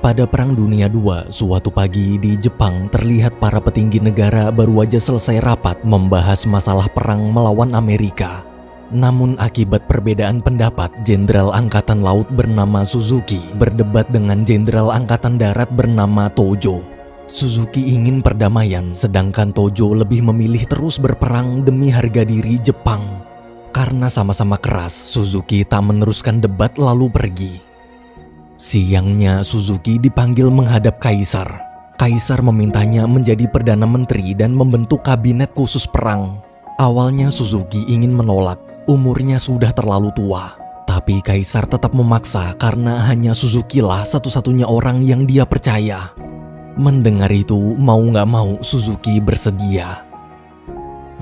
Pada Perang Dunia II, suatu pagi di Jepang terlihat para petinggi negara baru aja selesai rapat membahas masalah perang melawan Amerika. Namun akibat perbedaan pendapat, Jenderal Angkatan Laut bernama Suzuki berdebat dengan Jenderal Angkatan Darat bernama Tojo. Suzuki ingin perdamaian, sedangkan Tojo lebih memilih terus berperang demi harga diri Jepang. Karena sama-sama keras, Suzuki tak meneruskan debat lalu pergi. Siangnya Suzuki dipanggil menghadap Kaisar. Kaisar memintanya menjadi Perdana Menteri dan membentuk kabinet khusus perang. Awalnya Suzuki ingin menolak, umurnya sudah terlalu tua. Tapi Kaisar tetap memaksa karena hanya Suzuki lah satu-satunya orang yang dia percaya. Mendengar itu, mau gak mau Suzuki bersedia.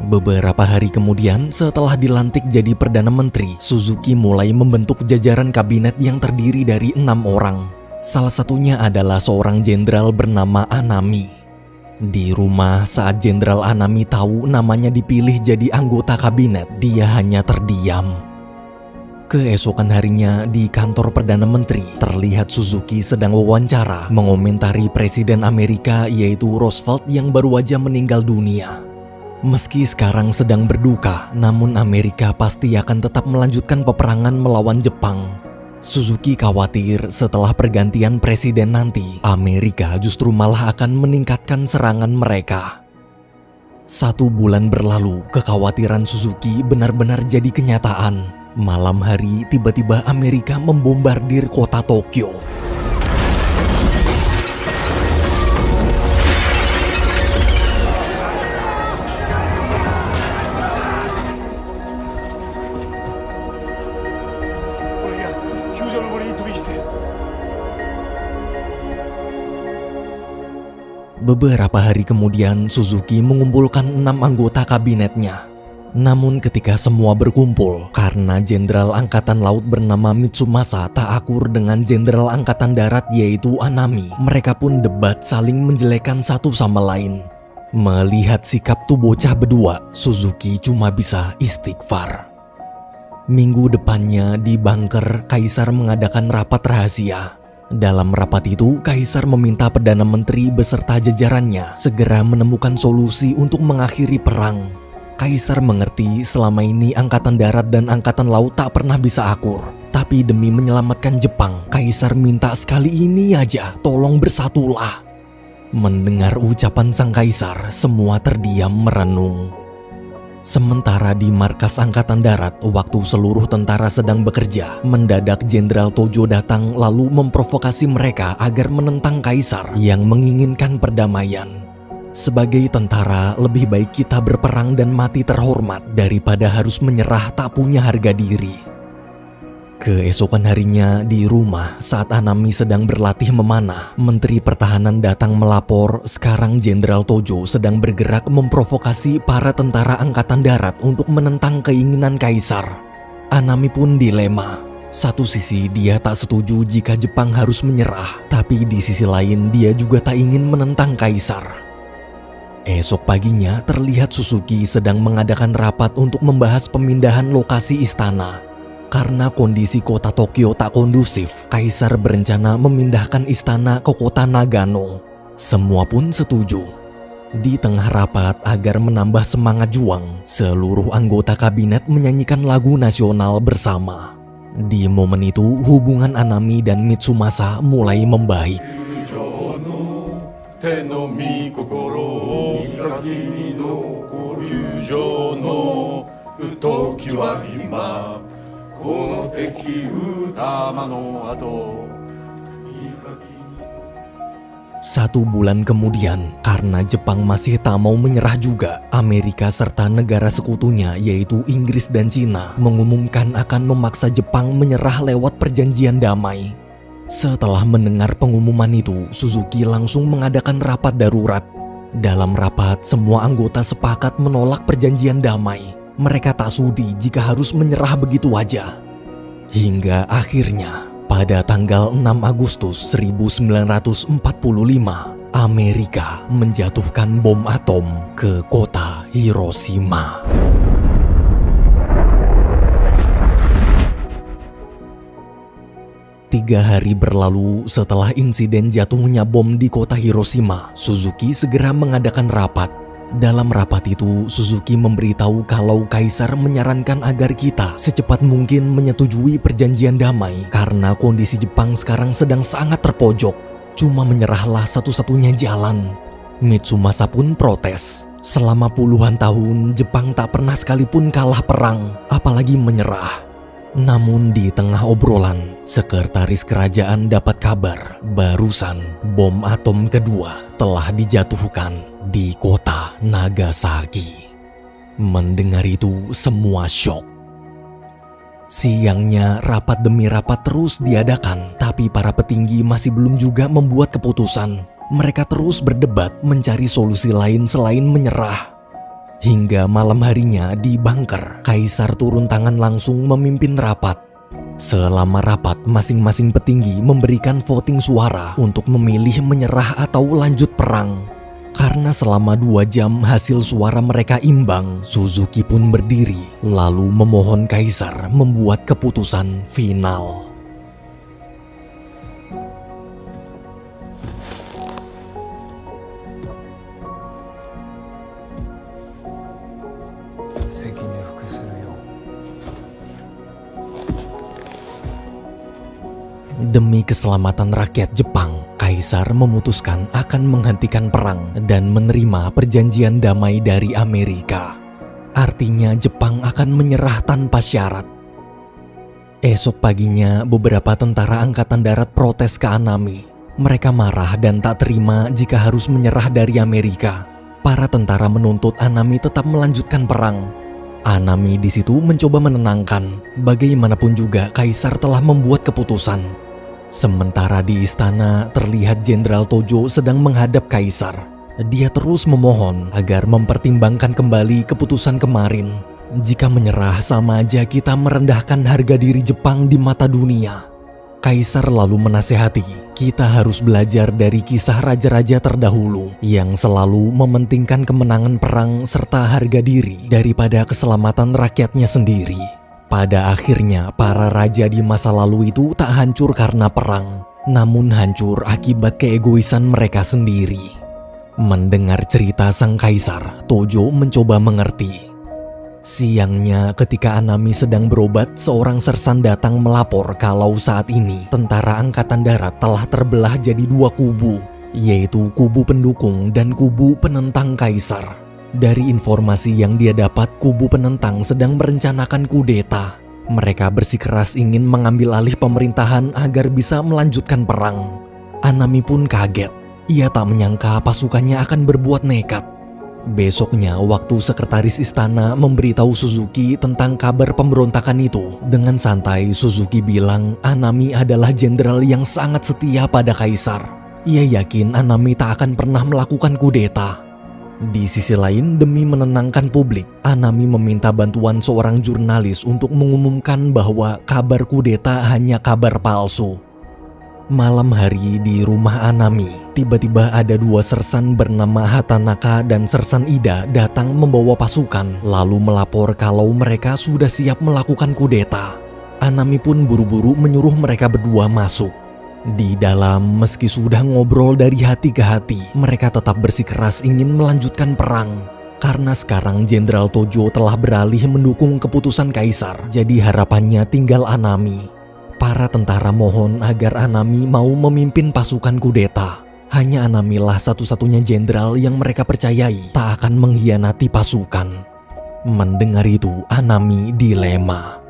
Beberapa hari kemudian, setelah dilantik jadi Perdana Menteri, Suzuki mulai membentuk jajaran kabinet yang terdiri dari 6 orang. Salah satunya adalah seorang jenderal bernama Anami. Di rumah, saat Jenderal Anami tahu namanya dipilih jadi anggota kabinet, dia hanya terdiam. Keesokan harinya di kantor Perdana Menteri, terlihat Suzuki sedang wawancara mengomentari Presiden Amerika yaitu Roosevelt yang baru aja meninggal dunia. Meski sekarang sedang berduka, namun Amerika pasti akan tetap melanjutkan peperangan melawan Jepang. Suzuki khawatir setelah pergantian presiden nanti, Amerika justru malah akan meningkatkan serangan mereka. 1 bulan berlalu, kekhawatiran Suzuki benar-benar jadi kenyataan. Malam hari, tiba-tiba Amerika membombardir kota Tokyo. Beberapa hari kemudian, Suzuki mengumpulkan 6 anggota kabinetnya. Namun ketika semua berkumpul, karena Jenderal Angkatan Laut bernama Mitsumasa tak akur dengan Jenderal Angkatan Darat yaitu Anami, mereka pun debat saling menjelekkan satu sama lain. Melihat sikap tuh bocah berdua, Suzuki cuma bisa istighfar. Minggu depannya di bunker, Kaisar mengadakan rapat rahasia. Dalam rapat itu, Kaisar meminta Perdana Menteri beserta jajarannya segera menemukan solusi untuk mengakhiri perang. Kaisar mengerti selama ini Angkatan Darat dan Angkatan Laut tak pernah bisa akur. Tapi demi menyelamatkan Jepang, Kaisar minta sekali ini aja tolong bersatulah. Mendengar ucapan sang Kaisar, semua terdiam merenung. Sementara di markas Angkatan Darat, waktu seluruh tentara sedang bekerja, mendadak Jenderal Tojo datang lalu memprovokasi mereka agar menentang Kaisar yang menginginkan perdamaian. Sebagai tentara, lebih baik kita berperang dan mati terhormat daripada harus menyerah tak punya harga diri. Keesokan harinya di rumah, saat Anami sedang berlatih memanah, Menteri Pertahanan datang melapor sekarang Jenderal Tojo sedang bergerak memprovokasi para tentara Angkatan Darat untuk menentang keinginan Kaisar. Anami pun dilema. Satu sisi dia tak setuju jika Jepang harus menyerah, tapi di sisi lain dia juga tak ingin menentang Kaisar. Esok paginya terlihat Suzuki sedang mengadakan rapat untuk membahas pemindahan lokasi istana. Karena kondisi kota Tokyo tak kondusif, Kaisar berencana memindahkan istana ke kota Nagano. Semua pun setuju. Di tengah rapat, agar menambah semangat juang, seluruh anggota kabinet menyanyikan lagu nasional bersama. Di momen itu, hubungan Anami dan Mitsumasa mulai membaik. Satu bulan kemudian, karena Jepang masih tak mau menyerah juga, Amerika serta negara sekutunya yaitu Inggris dan Cina mengumumkan akan memaksa Jepang menyerah lewat perjanjian damai. Setelah mendengar pengumuman itu, Suzuki langsung mengadakan rapat darurat. Dalam rapat, semua anggota sepakat menolak perjanjian damai. Mereka tak sudi jika harus menyerah begitu aja. Hingga akhirnya, pada tanggal 6 Agustus 1945, Amerika menjatuhkan bom atom ke kota Hiroshima. 3 hari berlalu setelah insiden jatuhnya bom di kota Hiroshima, Suzuki segera mengadakan rapat. Dalam rapat itu, Suzuki memberitahu kalau Kaisar menyarankan agar kita secepat mungkin menyetujui perjanjian damai karena kondisi Jepang sekarang sedang sangat terpojok. Cuma menyerahlah satu-satunya jalan. Mitsumasa pun protes. Selama puluhan tahun, Jepang tak pernah sekalipun kalah perang, apalagi menyerah. Namun di tengah obrolan, sekretaris kerajaan dapat kabar barusan bom atom kedua telah dijatuhkan di kota Nagasaki. Mendengar itu semua syok. Siangnya rapat demi rapat terus diadakan, tapi para petinggi masih belum juga membuat keputusan. Mereka terus berdebat mencari solusi lain selain menyerah. Hingga malam harinya di bunker, Kaisar turun tangan langsung memimpin rapat. Selama rapat, masing-masing petinggi memberikan voting suara untuk memilih menyerah atau lanjut perang. Karena selama 2 jam hasil suara mereka imbang, Suzuki pun berdiri lalu memohon Kaisar membuat keputusan final. Demi keselamatan rakyat Jepang, Kaisar memutuskan akan menghentikan perang dan menerima perjanjian damai dari Amerika. Artinya Jepang akan menyerah tanpa syarat. Esok paginya, beberapa tentara angkatan darat protes ke Anami. Mereka marah dan tak terima jika harus menyerah dari Amerika. Para tentara menuntut Anami tetap melanjutkan perang. Anami di situ mencoba menenangkan. Bagaimanapun juga Kaisar telah membuat keputusan. Sementara di istana, terlihat Jenderal Tojo sedang menghadap Kaisar. Dia terus memohon agar mempertimbangkan kembali keputusan kemarin. Jika menyerah sama aja kita merendahkan harga diri Jepang di mata dunia. Kaisar lalu menasehati, kita harus belajar dari kisah raja-raja terdahulu yang selalu mementingkan kemenangan perang serta harga diri daripada keselamatan rakyatnya sendiri. Pada akhirnya, para raja di masa lalu itu tak hancur karena perang, namun hancur akibat keegoisan mereka sendiri. Mendengar cerita sang Kaisar, Tojo mencoba mengerti. Siangnya, ketika Anami sedang berobat, seorang sersan datang melapor kalau saat ini tentara angkatan darat telah terbelah jadi 2 kubu, yaitu kubu pendukung dan kubu penentang Kaisar. Dari informasi yang dia dapat, kubu penentang sedang merencanakan kudeta. Mereka bersikeras ingin mengambil alih pemerintahan agar bisa melanjutkan perang. Anami pun kaget. Ia tak menyangka pasukannya akan berbuat nekat. Besoknya, waktu sekretaris istana memberitahu Suzuki tentang kabar pemberontakan itu, dengan santai Suzuki bilang Anami adalah jenderal yang sangat setia pada Kaisar. Ia yakin Anami tak akan pernah melakukan kudeta. Di sisi lain, demi menenangkan publik, Anami meminta bantuan seorang jurnalis untuk mengumumkan bahwa kabar kudeta hanya kabar palsu. Malam hari di rumah Anami, tiba-tiba ada 2 sersan bernama Hatanaka dan sersan Ida datang membawa pasukan, lalu melapor kalau mereka sudah siap melakukan kudeta. Anami pun buru-buru menyuruh mereka berdua masuk. Di dalam, meski sudah ngobrol dari hati ke hati, mereka tetap bersikeras ingin melanjutkan perang. Karena sekarang Jenderal Tojo telah beralih mendukung keputusan Kaisar, jadi harapannya tinggal Anami. Para tentara mohon agar Anami mau memimpin pasukan kudeta. Hanya Anamilah satu-satunya jenderal yang mereka percayai tak akan mengkhianati pasukan. Mendengar itu, Anami dilema.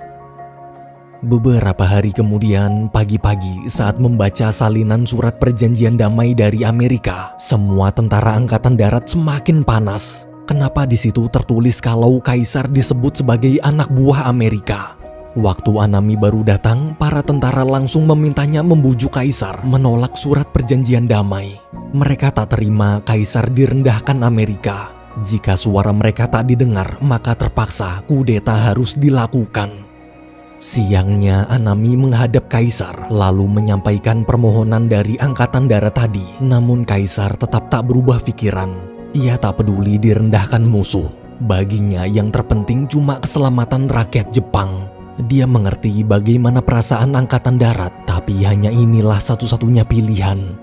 Beberapa hari kemudian, pagi-pagi saat membaca salinan surat perjanjian damai dari Amerika, semua tentara angkatan darat semakin panas. Kenapa di situ tertulis kalau Kaisar disebut sebagai anak buah Amerika? Waktu Anami baru datang, para tentara langsung memintanya membujuk Kaisar menolak surat perjanjian damai. Mereka tak terima Kaisar direndahkan Amerika. Jika suara mereka tak didengar, maka terpaksa kudeta harus dilakukan. Siangnya, Anami menghadap Kaisar lalu menyampaikan permohonan dari angkatan darat tadi. Namun Kaisar tetap tak berubah pikiran. Ia tak peduli direndahkan musuh. Baginya yang terpenting cuma keselamatan rakyat Jepang. Dia mengerti bagaimana perasaan angkatan darat, tapi Tapi hanya inilah satu-satunya pilihan.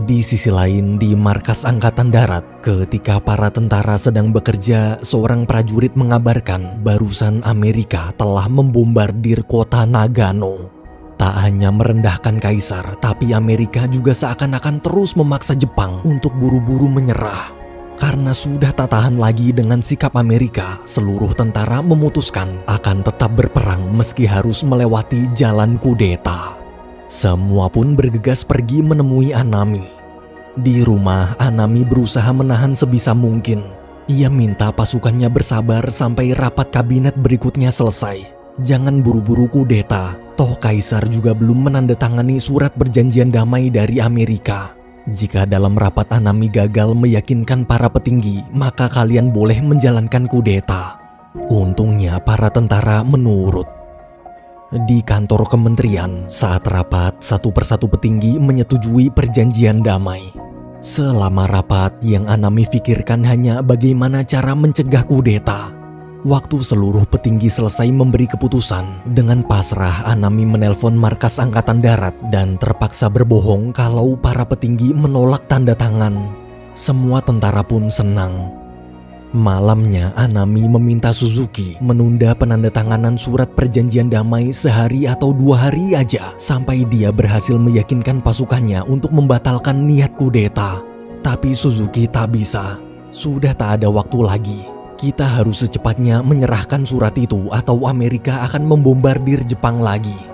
Di sisi lain, di markas Angkatan Darat, ketika para tentara sedang bekerja, seorang prajurit mengabarkan barusan Amerika telah membombardir kota Nagano. Tak hanya merendahkan kaisar, tapi Amerika juga seakan-akan terus memaksa Jepang untuk buru-buru menyerah. Karena sudah tak tahan lagi dengan sikap Amerika, seluruh tentara memutuskan akan tetap berperang meski harus melewati jalan kudeta. Semua pun bergegas pergi menemui Anami. Di rumah, Anami berusaha menahan sebisa mungkin. Ia minta pasukannya bersabar sampai rapat kabinet berikutnya selesai. Jangan buru-buru kudeta, toh kaisar juga belum menandatangani surat perjanjian damai dari Amerika. Jika dalam rapat Anami gagal meyakinkan para petinggi, maka kalian boleh menjalankan kudeta. Untungnya para tentara menurut. Di kantor kementerian, saat rapat, satu persatu petinggi menyetujui perjanjian damai. Selama rapat, yang Anami pikirkan hanya bagaimana cara mencegah kudeta. Waktu seluruh petinggi selesai memberi keputusan, dengan pasrah Anami menelpon markas Angkatan Darat dan terpaksa berbohong kalau para petinggi menolak tanda tangan. Semua tentara pun senang. Malamnya, Anami meminta Suzuki menunda penandatanganan surat perjanjian damai sehari atau 2 hari aja sampai dia berhasil meyakinkan pasukannya untuk membatalkan niat kudeta. Tapi Suzuki tak bisa. Sudah tak ada waktu lagi. Kita harus secepatnya menyerahkan surat itu atau Amerika akan membombardir Jepang lagi.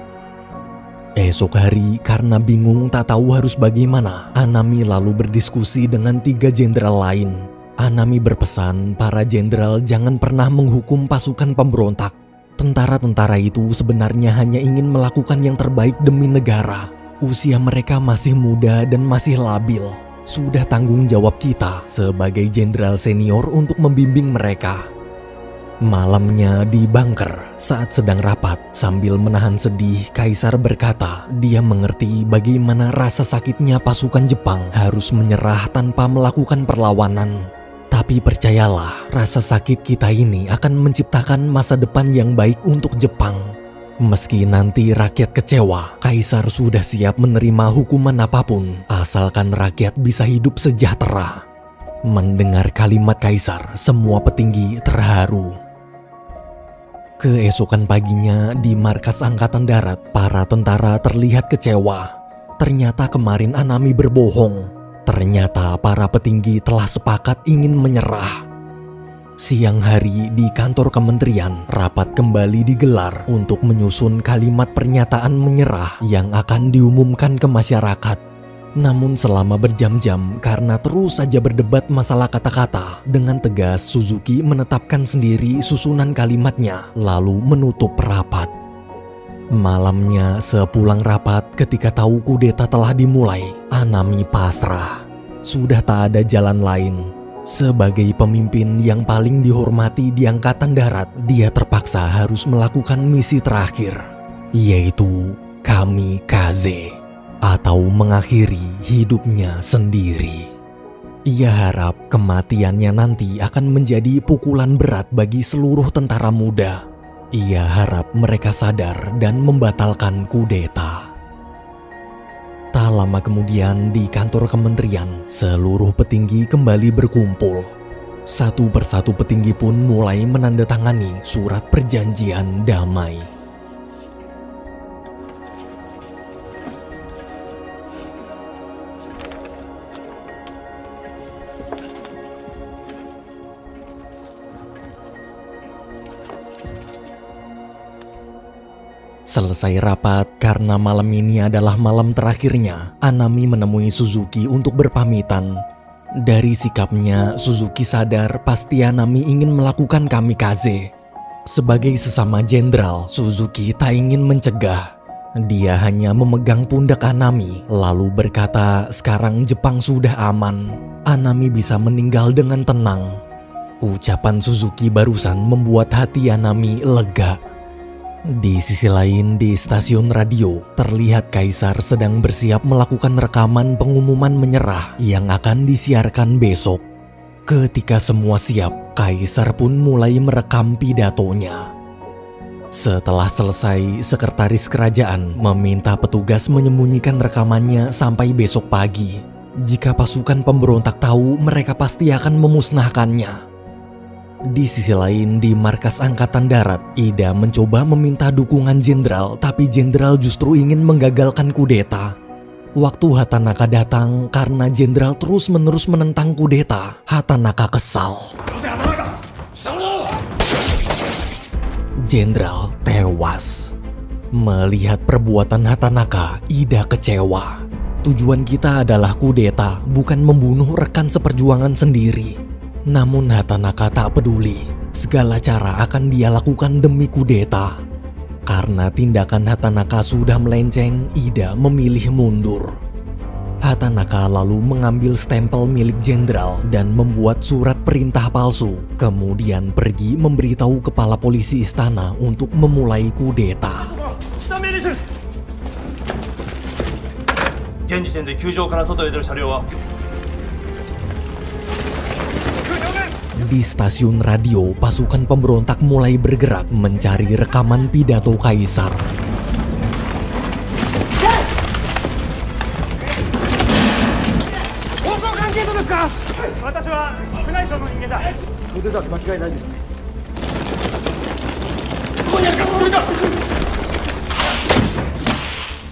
Esok hari, karena bingung tak tahu harus bagaimana, Anami lalu berdiskusi dengan 3 jenderal lain. Anami berpesan para jenderal jangan pernah menghukum pasukan pemberontak. Tentara-tentara itu sebenarnya hanya ingin melakukan yang terbaik demi negara. Usia mereka masih muda dan masih labil. Sudah tanggung jawab kita sebagai jenderal senior untuk membimbing mereka. Malamnya di bunker, saat sedang rapat sambil menahan sedih, kaisar berkata dia mengerti bagaimana rasa sakitnya pasukan Jepang harus menyerah tanpa melakukan perlawanan. Tapi percayalah, rasa sakit kita ini akan menciptakan masa depan yang baik untuk Jepang. Meski nanti rakyat kecewa, kaisar sudah siap menerima hukuman apapun, asalkan rakyat bisa hidup sejahtera. Mendengar kalimat kaisar, semua petinggi terharu. Keesokan paginya di markas Angkatan Darat, para tentara terlihat kecewa. Ternyata kemarin Anami berbohong. Ternyata para petinggi telah sepakat ingin menyerah. Siang hari di kantor kementerian, rapat kembali digelar untuk menyusun kalimat pernyataan menyerah yang akan diumumkan ke masyarakat. Namun selama berjam-jam karena terus saja berdebat masalah kata-kata, dengan tegas Suzuki menetapkan sendiri susunan kalimatnya lalu menutup rapat. Malamnya sepulang rapat ketika tahu kudeta telah dimulai, Anami pasrah. Sudah tak ada jalan lain. Sebagai pemimpin yang paling dihormati di Angkatan Darat, dia terpaksa harus melakukan misi terakhir, yaitu kamikaze atau mengakhiri hidupnya sendiri. Ia harap kematiannya nanti akan menjadi pukulan berat bagi seluruh tentara muda. Ia harap mereka sadar dan membatalkan kudeta. Tak lama kemudian di kantor kementerian, seluruh petinggi kembali berkumpul. Satu persatu petinggi pun mulai menandatangani surat perjanjian damai. Selesai rapat, karena malam ini adalah malam terakhirnya, Anami menemui Suzuki untuk berpamitan. Dari sikapnya, Suzuki sadar pasti Anami ingin melakukan kamikaze. Sebagai sesama jenderal, Suzuki tak ingin mencegah. Dia hanya memegang pundak Anami, lalu berkata sekarang Jepang sudah aman. Anami bisa meninggal dengan tenang. Ucapan Suzuki barusan membuat hati Anami lega. Di sisi lain, di stasiun radio, terlihat kaisar sedang bersiap melakukan rekaman pengumuman menyerah yang akan disiarkan besok. Ketika semua siap, kaisar pun mulai merekam pidatonya. Setelah selesai, sekretaris kerajaan meminta petugas menyembunyikan rekamannya sampai besok pagi. Jika pasukan pemberontak tahu, mereka pasti akan memusnahkannya. Di sisi lain, di markas Angkatan Darat, Ida mencoba meminta dukungan jenderal, tapi jenderal justru ingin menggagalkan kudeta. Waktu Hatanaka datang, karena jenderal terus-menerus menentang kudeta, Hatanaka kesal. Jenderal tewas. Melihat perbuatan Hatanaka, Ida kecewa. Tujuan kita adalah kudeta, bukan membunuh rekan seperjuangan sendiri. Namun Hatanaka tak peduli. Segala cara akan dia lakukan demi kudeta. Karena tindakan Hatanaka sudah melenceng, Ida memilih mundur. Hatanaka lalu mengambil stempel milik jenderal dan membuat surat perintah palsu. Kemudian pergi memberitahu kepala polisi istana untuk memulai kudeta. Di stasiun radio, pasukan pemberontak mulai bergerak mencari rekaman pidato kaisar.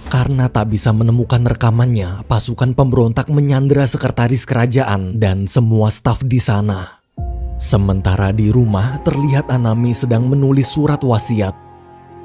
Karena tak bisa menemukan rekamannya, pasukan pemberontak menyandera sekretaris kerajaan dan semua staf di sana. Sementara di rumah, terlihat Anami sedang menulis surat wasiat.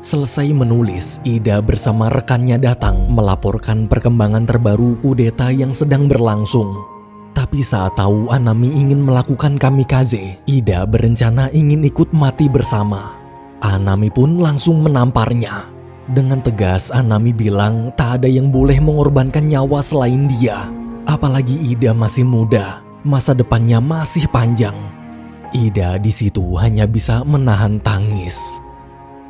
Selesai menulis, Ida bersama rekannya datang melaporkan perkembangan terbaru kudeta yang sedang berlangsung. Tapi saat tahu Anami ingin melakukan kamikaze, Ida berencana ingin ikut mati bersama. Anami pun langsung menamparnya. Dengan tegas, Anami bilang tak ada yang boleh mengorbankan nyawa selain dia. Apalagi Ida masih muda, masa depannya masih panjang. Ida di situ hanya bisa menahan tangis.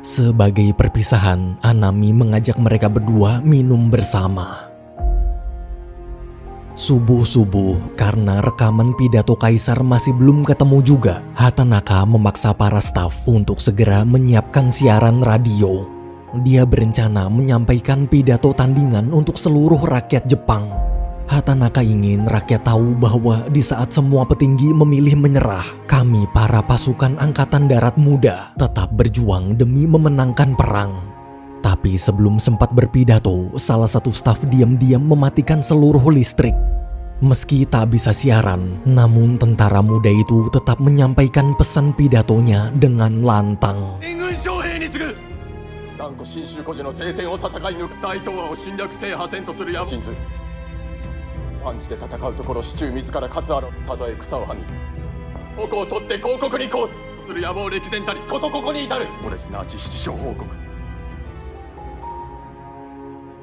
Sebagai perpisahan, Anami mengajak mereka berdua minum bersama. Subuh-subuh, karena rekaman pidato kaisar masih belum ketemu juga, Hatanaka memaksa para staf untuk segera menyiapkan siaran radio. Dia berencana menyampaikan pidato tandingan untuk seluruh rakyat Jepang. Hatanaka ingin rakyat tahu bahwa di saat semua petinggi memilih menyerah, kami para pasukan Angkatan Darat Muda tetap berjuang demi memenangkan perang. Tapi sebelum sempat berpidato, salah satu staf diam-diam mematikan seluruh listrik. Meski tak bisa siaran, namun tentara muda itu tetap menyampaikan pesan pidatonya dengan lantang.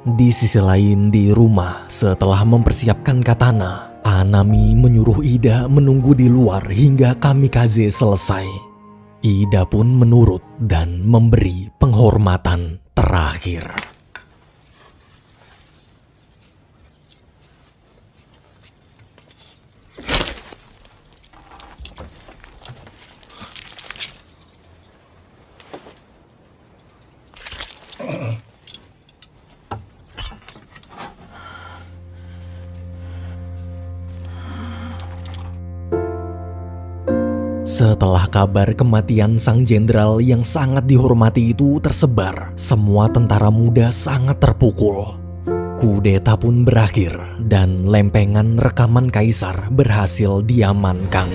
Di sisi lain, di rumah, setelah mempersiapkan katana, Anami menyuruh Ida menunggu di luar hingga kamikaze selesai. Ida pun menurut dan memberi penghormatan terakhir. Setelah kabar kematian sang jenderal yang sangat dihormati itu tersebar, semua tentara muda sangat terpukul. Kudeta pun berakhir dan lempengan rekaman kaisar berhasil diamankan.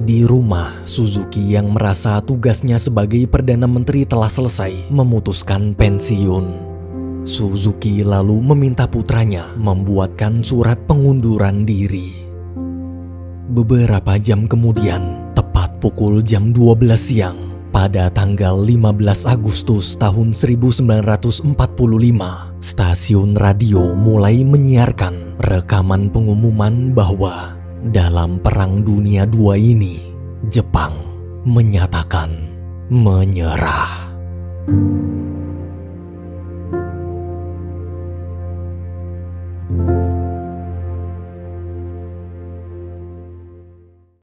Di rumah, Suzuki yang merasa tugasnya sebagai Perdana Menteri telah selesai memutuskan pensiun. Suzuki lalu meminta putranya membuatkan surat pengunduran diri. Beberapa jam kemudian, tepat pukul jam 12 siang, pada tanggal 15 Agustus tahun 1945, stasiun radio mulai menyiarkan rekaman pengumuman bahwa dalam Perang Dunia II ini, Jepang menyatakan menyerah.